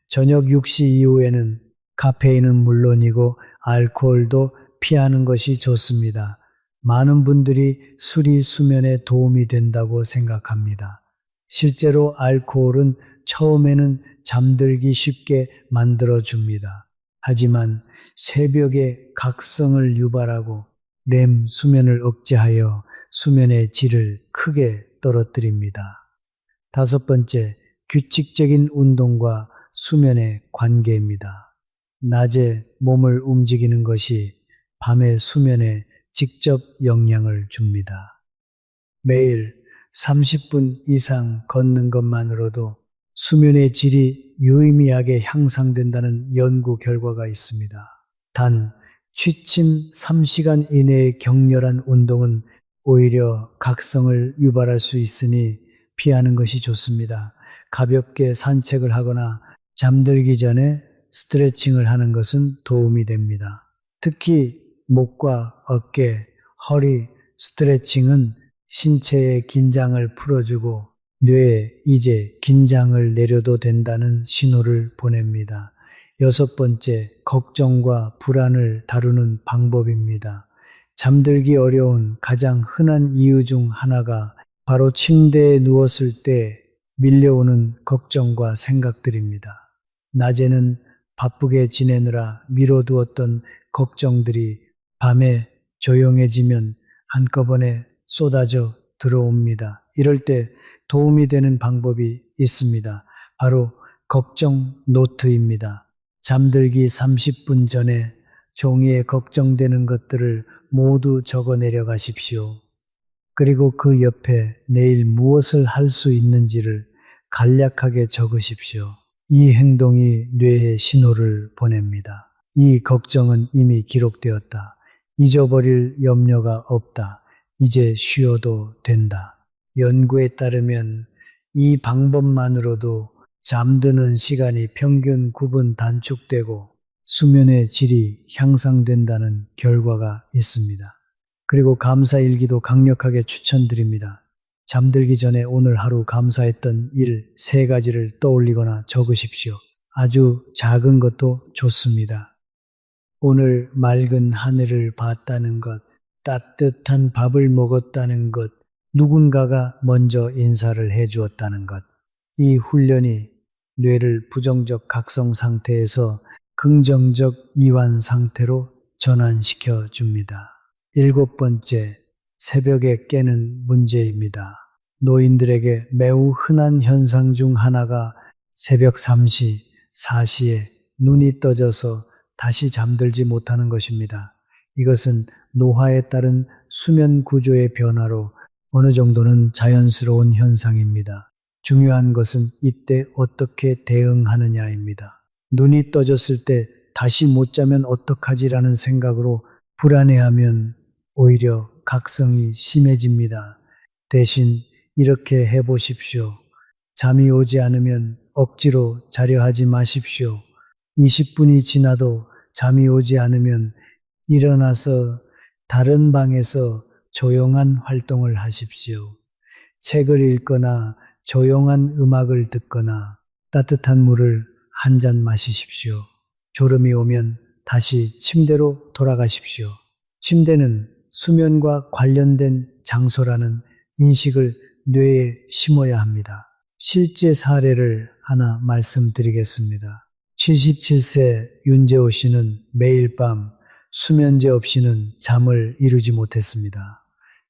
저녁 6시 이후에는 카페인은 물론이고 알코올도 피하는 것이 좋습니다. 많은 분들이 술이 수면에 도움이 된다고 생각합니다. 실제로 알코올은 처음에는 잠들기 쉽게 만들어줍니다. 하지만 새벽에 각성을 유발하고 렘 수면을 억제하여 수면의 질을 크게 떨어뜨립니다. 5번째, 규칙적인 운동과 수면의 관계입니다. 낮에 몸을 움직이는 것이 밤의 수면에 직접 영향을 줍니다. 매일 30분 이상 걷는 것만으로도 수면의 질이 유의미하게 향상된다는 연구 결과가 있습니다. 단, 취침 3시간 이내의 격렬한 운동은 오히려 각성을 유발할 수 있으니 피하는 것이 좋습니다. 가볍게 산책을 하거나 잠들기 전에 스트레칭을 하는 것은 도움이 됩니다. 특히 목과 어깨, 허리 스트레칭은 신체의 긴장을 풀어주고 뇌에 이제 긴장을 내려도 된다는 신호를 보냅니다. 6번째, 걱정과 불안을 다루는 방법입니다. 잠들기 어려운 가장 흔한 이유 중 하나가 바로 침대에 누웠을 때 밀려오는 걱정과 생각들입니다. 낮에는 바쁘게 지내느라 미뤄두었던 걱정들이 밤에 조용해지면 한꺼번에 쏟아져 들어옵니다. 이럴 때 도움이 되는 방법이 있습니다. 바로 걱정 노트입니다. 잠들기 30분 전에 종이에 걱정되는 것들을 모두 적어 내려가십시오. 그리고 그 옆에 내일 무엇을 할 수 있는지를 간략하게 적으십시오. 이 행동이 뇌에 신호를 보냅니다. 이 걱정은 이미 기록되었다. 잊어버릴 염려가 없다. 이제 쉬어도 된다. 연구에 따르면 이 방법만으로도 잠드는 시간이 평균 9분 단축되고 수면의 질이 향상된다는 결과가 있습니다. 그리고 감사일기도 강력하게 추천드립니다. 잠들기 전에 오늘 하루 감사했던 일 3가지를 떠올리거나 적으십시오. 아주 작은 것도 좋습니다. 오늘 맑은 하늘을 봤다는 것, 따뜻한 밥을 먹었다는 것, 누군가가 먼저 인사를 해주었다는 것. 이 훈련이 뇌를 부정적 각성 상태에서 긍정적 이완 상태로 전환시켜 줍니다. 7번째, 새벽에 깨는 문제입니다. 노인들에게 매우 흔한 현상 중 하나가 새벽 3시, 4시에 눈이 떠져서 다시 잠들지 못하는 것입니다. 이것은 노화에 따른 수면 구조의 변화로 어느 정도는 자연스러운 현상입니다. 중요한 것은 이때 어떻게 대응하느냐입니다. 눈이 떠졌을 때 다시 못 자면 어떡하지라는 생각으로 불안해하면 오히려 각성이 심해집니다. 대신 이렇게 해보십시오. 잠이 오지 않으면 억지로 자려 하지 마십시오. 20분이 지나도 잠이 오지 않으면 일어나서 다른 방에서 조용한 활동을 하십시오. 책을 읽거나 조용한 음악을 듣거나 따뜻한 물을 한 잔 마시십시오. 졸음이 오면 다시 침대로 돌아가십시오. 침대는 수면과 관련된 장소라는 인식을 뇌에 심어야 합니다. 실제 사례를 하나 말씀드리겠습니다. 77세 윤재호 씨는 매일 밤 수면제 없이는 잠을 이루지 못했습니다.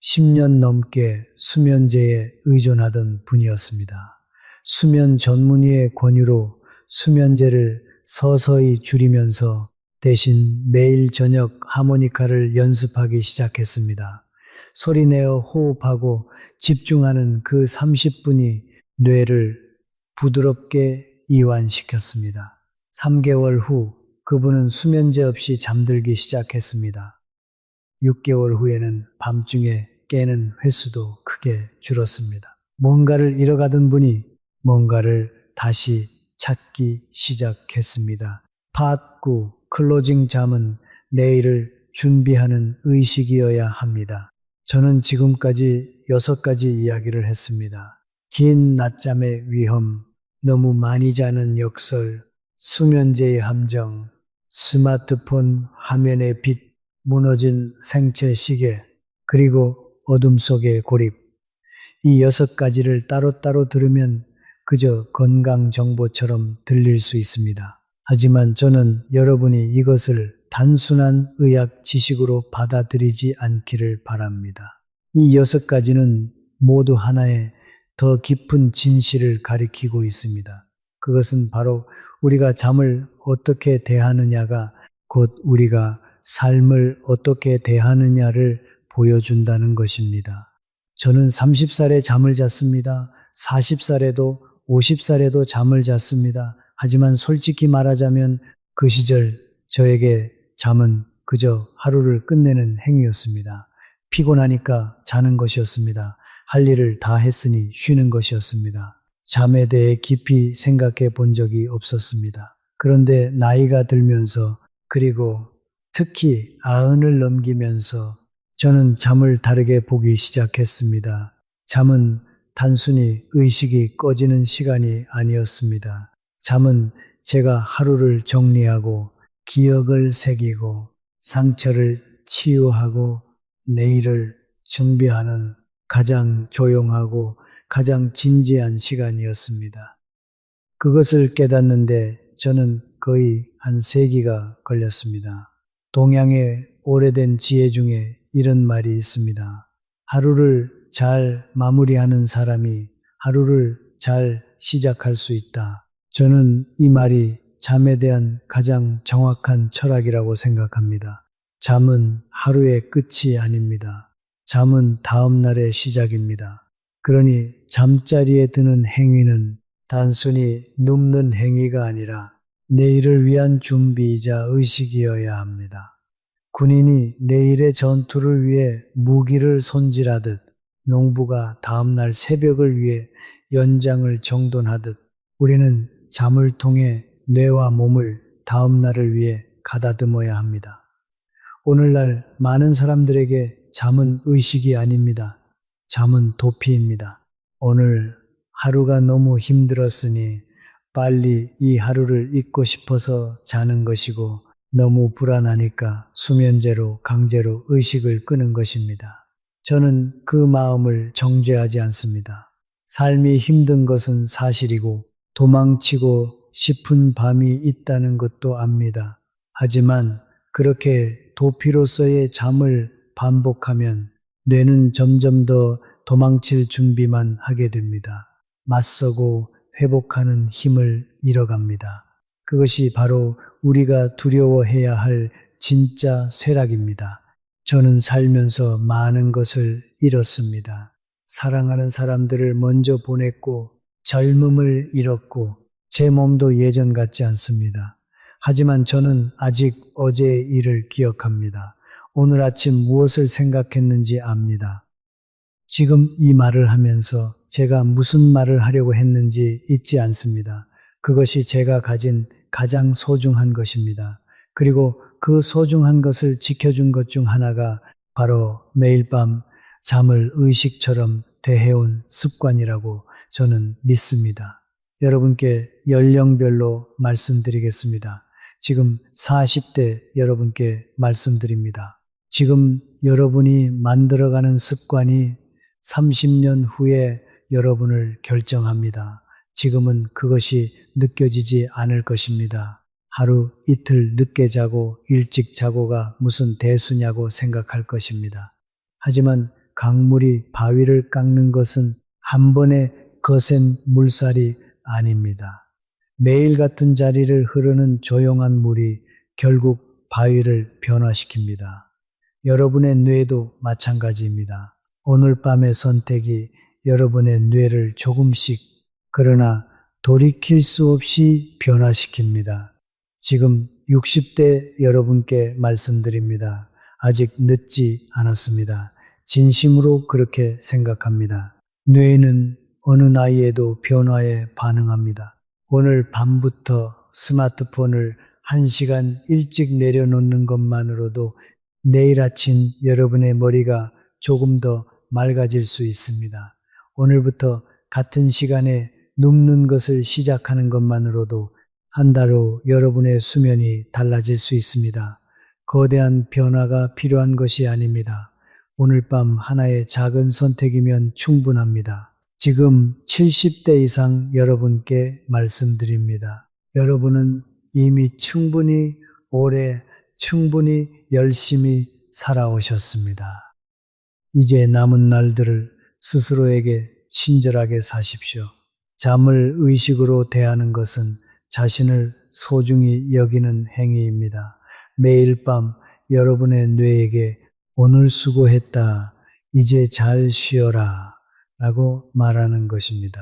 10년 넘게 수면제에 의존하던 분이었습니다. 수면 전문의의 권유로 수면제를 서서히 줄이면서 대신 매일 저녁 하모니카를 연습하기 시작했습니다. 소리내어 호흡하고 집중하는 그 30분이 뇌를 부드럽게 이완시켰습니다. 3개월 후 그분은 수면제 없이 잠들기 시작했습니다. 6개월 후에는 밤중에 깨는 횟수도 크게 줄었습니다. 뭔가를 잃어가던 분이 뭔가를 다시 찾기 시작했습니다. 파 9. 클로징 잠은 내일을 준비하는 의식이어야 합니다. 저는 지금까지 6가지 이야기를 했습니다. 긴 낮잠의 위험, 너무 많이 자는 역설, 수면제의 함정, 스마트폰 화면의 빛, 무너진 생체 시계, 그리고 어둠 속의 고립. 이 6가지를 따로따로 들으면 그저 건강 정보처럼 들릴 수 있습니다. 하지만 저는 여러분이 이것을 단순한 의학 지식으로 받아들이지 않기를 바랍니다. 이 6가지는 모두 하나의 더 깊은 진실을 가리키고 있습니다. 그것은 바로 우리가 잠을 어떻게 대하느냐가 곧 우리가 삶을 어떻게 대하느냐를 보여준다는 것입니다. 저는 30살에 잠을 잤습니다. 40살에도 50살에도 잠을 잤습니다. 하지만 솔직히 말하자면 그 시절 저에게 잠은 그저 하루를 끝내는 행위였습니다. 피곤하니까 자는 것이었습니다. 할 일을 다 했으니 쉬는 것이었습니다. 잠에 대해 깊이 생각해 본 적이 없었습니다. 그런데 나이가 들면서 그리고 특히 90을 넘기면서 저는 잠을 다르게 보기 시작했습니다. 잠은 단순히 의식이 꺼지는 시간이 아니었습니다. 잠은 제가 하루를 정리하고 기억을 새기고 상처를 치유하고 내일을 준비하는 가장 조용하고 가장 진지한 시간이었습니다. 그것을 깨닫는데 저는 거의 한 3기가 걸렸습니다. 동양의 오래된 지혜 중에 이런 말이 있습니다. 하루를 잘 마무리하는 사람이 하루를 잘 시작할 수 있다. 저는 이 말이 잠에 대한 가장 정확한 철학이라고 생각합니다. 잠은 하루의 끝이 아닙니다. 잠은 다음 날의 시작입니다. 그러니 잠자리에 드는 행위는 단순히 눕는 행위가 아니라 내일을 위한 준비이자 의식이어야 합니다. 군인이 내일의 전투를 위해 무기를 손질하듯 농부가 다음날 새벽을 위해 연장을 정돈하듯 우리는 잠을 통해 뇌와 몸을 다음날을 위해 가다듬어야 합니다. 오늘날 많은 사람들에게 잠은 의식이 아닙니다. 잠은 도피입니다. 오늘 하루가 너무 힘들었으니 빨리 이 하루를 잊고 싶어서 자는 것이고 너무 불안하니까 수면제로 강제로 의식을 끄는 것입니다. 저는 그 마음을 정죄하지 않습니다. 삶이 힘든 것은 사실이고 도망치고 싶은 밤이 있다는 것도 압니다. 하지만 그렇게 도피로서의 잠을 반복하면 뇌는 점점 더 도망칠 준비만 하게 됩니다. 맞서고 회복하는 힘을 잃어갑니다. 그것이 바로 우리가 두려워해야 할 진짜 쇠락입니다. 저는 살면서 많은 것을 잃었습니다. 사랑하는 사람들을 먼저 보냈고 젊음을 잃었고 제 몸도 예전 같지 않습니다. 하지만 저는 아직 어제의 일을 기억합니다. 오늘 아침 무엇을 생각했는지 압니다. 지금 이 말을 하면서 제가 무슨 말을 하려고 했는지 잊지 않습니다. 그것이 제가 가진 가장 소중한 것입니다. 그리고 그 소중한 것을 지켜준 것 중 하나가 바로 매일 밤 잠을 의식처럼 대해온 습관이라고 저는 믿습니다. 여러분께 연령별로 말씀드리겠습니다. 지금 40대 여러분께 말씀드립니다. 지금 여러분이 만들어가는 습관이 30년 후에 여러분을 결정합니다. 지금은 그것이 느껴지지 않을 것입니다. 하루 이틀 늦게 자고 일찍 자고가 무슨 대수냐고 생각할 것입니다. 하지만 강물이 바위를 깎는 것은 한 번에 거센 물살이 아닙니다. 매일 같은 자리를 흐르는 조용한 물이 결국 바위를 변화시킵니다. 여러분의 뇌도 마찬가지입니다. 오늘 밤의 선택이 여러분의 뇌를 조금씩 그러나 돌이킬 수 없이 변화시킵니다. 지금 60대 여러분께 말씀드립니다. 아직 늦지 않았습니다. 진심으로 그렇게 생각합니다. 뇌는 어느 나이에도 변화에 반응합니다. 오늘 밤부터 스마트폰을 1시간 일찍 내려놓는 것만으로도 내일 아침 여러분의 머리가 조금 더 맑아질 수 있습니다. 오늘부터 같은 시간에 눕는 것을 시작하는 것만으로도 한 달 후 여러분의 수면이 달라질 수 있습니다. 거대한 변화가 필요한 것이 아닙니다. 오늘 밤 하나의 작은 선택이면 충분합니다. 지금 70대 이상 여러분께 말씀드립니다. 여러분은 이미 충분히 오래, 충분히 열심히 살아오셨습니다. 이제 남은 날들을 스스로에게 친절하게 사십시오. 잠을 의식으로 대하는 것은 자신을 소중히 여기는 행위입니다. 매일 밤 여러분의 뇌에게 오늘 수고했다, 이제 잘 쉬어라 라고 말하는 것입니다.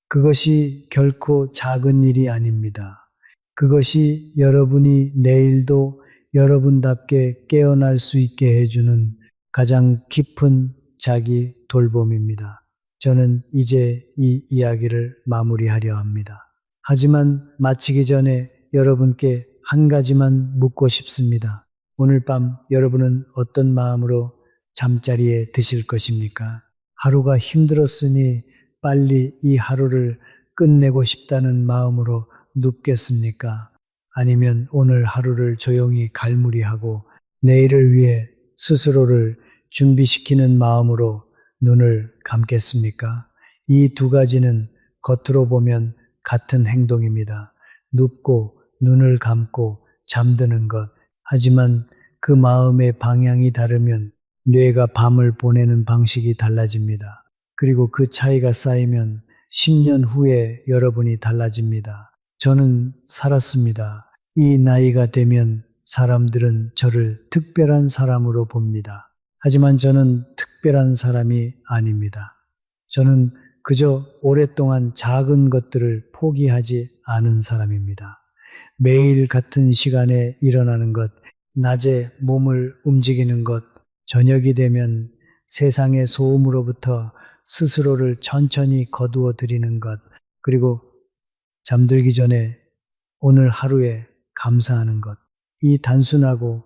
그것이 결코 작은 일이 아닙니다. 그것이 여러분이 내일도 여러분답게 깨어날 수 있게 해주는 가장 깊은 자기 돌봄입니다. 저는 이제 이 이야기를 마무리하려 합니다. 하지만 마치기 전에 여러분께 한 가지만 묻고 싶습니다. 오늘 밤 여러분은 어떤 마음으로 잠자리에 드실 것입니까? 하루가 힘들었으니 빨리 이 하루를 끝내고 싶다는 마음으로 눕겠습니까? 아니면 오늘 하루를 조용히 갈무리하고 내일을 위해 스스로를 준비시키는 마음으로 눈을 감겠습니까? 이 두 가지는 겉으로 보면 같은 행동입니다. 눕고 눈을 감고 잠드는 것. 하지만 그 마음의 방향이 다르면 뇌가 밤을 보내는 방식이 달라집니다. 그리고 그 차이가 쌓이면 10년 후에 여러분이 달라집니다. 저는 살았습니다. 이 나이가 되면 사람들은 저를 특별한 사람으로 봅니다. 하지만 저는 특별한 사람이 아닙니다. 저는 그저 오랫동안 작은 것들을 포기하지 않은 사람입니다. 매일 같은 시간에 일어나는 것, 낮에 몸을 움직이는 것, 저녁이 되면 세상의 소음으로부터 스스로를 천천히 거두어 들이는 것, 그리고 잠들기 전에 오늘 하루에 감사하는 것. 이 단순하고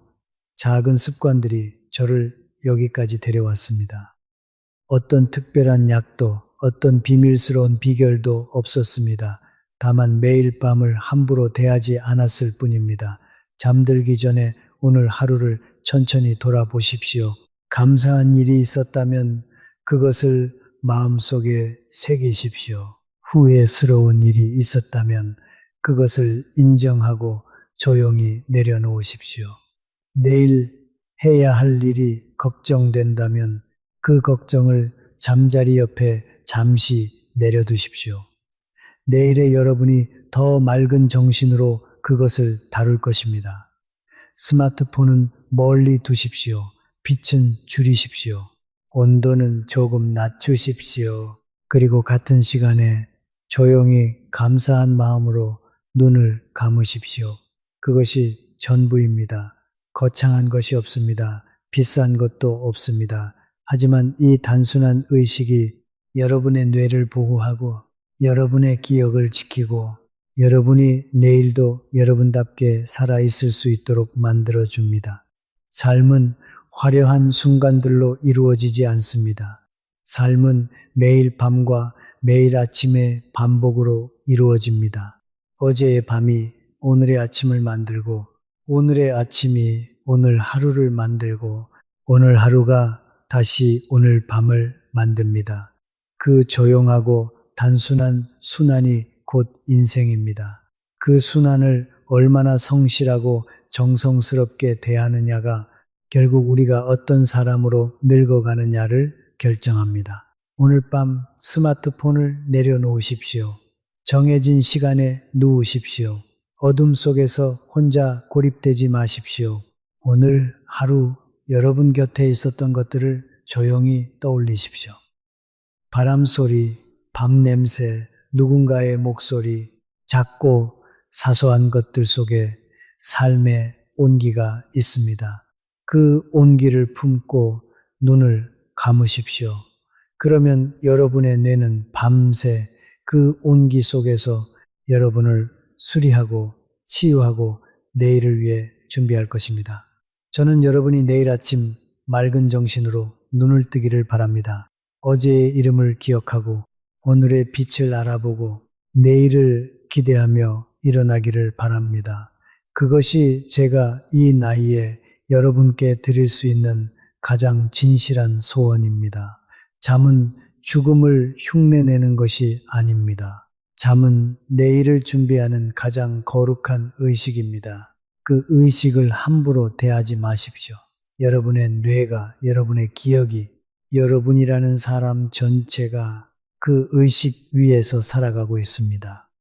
작은 습관들이 저를 여기까지 데려왔습니다. 어떤 특별한 약도, 어떤 비밀스러운 비결도 없었습니다. 다만 매일 밤을 함부로 대하지 않았을 뿐입니다. 잠들기 전에 오늘 하루를 천천히 돌아보십시오. 감사한 일이 있었다면 그것을 마음속에 새기십시오. 후회스러운 일이 있었다면 그것을 인정하고 조용히 내려놓으십시오. 내일 해야 할 일이 걱정된다면 그 걱정을 잠자리 옆에 잠시 내려두십시오. 내일의 여러분이 더 맑은 정신으로 그것을 다룰 것입니다. 스마트폰은 멀리 두십시오. 빛은 줄이십시오. 온도는 조금 낮추십시오. 그리고 같은 시간에 조용히 감사한 마음으로 눈을 감으십시오. 그것이 전부입니다. 거창한 것이 없습니다. 비싼 것도 없습니다. 하지만 이 단순한 의식이 여러분의 뇌를 보호하고 여러분의 기억을 지키고 여러분이 내일도 여러분답게 살아있을 수 있도록 만들어줍니다. 삶은 화려한 순간들로 이루어지지 않습니다. 삶은 매일 밤과 매일 아침의 반복으로 이루어집니다. 어제의 밤이 오늘의 아침을 만들고 오늘의 아침이 오늘 하루를 만들고 오늘 하루가 다시 오늘 밤을 만듭니다. 그 조용하고 단순한 순환이 곧 인생입니다. 그 순환을 얼마나 성실하고 정성스럽게 대하느냐가 결국 우리가 어떤 사람으로 늙어가느냐를 결정합니다. 오늘 밤 스마트폰을 내려놓으십시오. 정해진 시간에 누우십시오. 어둠 속에서 혼자 고립되지 마십시오. 오늘 하루 여러분 곁에 있었던 것들을 조용히 떠올리십시오. 바람 소리, 밤 냄새, 누군가의 목소리, 작고 사소한 것들 속에 삶의 온기가 있습니다. 그 온기를 품고 눈을 감으십시오. 그러면 여러분의 뇌는 밤새 그 온기 속에서 여러분을 수리하고 치유하고 내일을 위해 준비할 것입니다. 저는 여러분이 내일 아침 맑은 정신으로 눈을 뜨기를 바랍니다. 어제의 이름을 기억하고 오늘의 빛을 알아보고 내일을 기대하며 일어나기를 바랍니다. 그것이 제가 이 나이에 여러분께 드릴 수 있는 가장 진실한 소원입니다. 잠은 죽음을 흉내내는 것이 아닙니다. 잠은 내일을 준비하는 가장 거룩한 의식입니다. 그 의식을 함부로 대하지 마십시오. 여러분의 뇌가, 여러분의 기억이, 여러분이라는 사람 전체가 그 의식 위에서 살아가고 있습니다.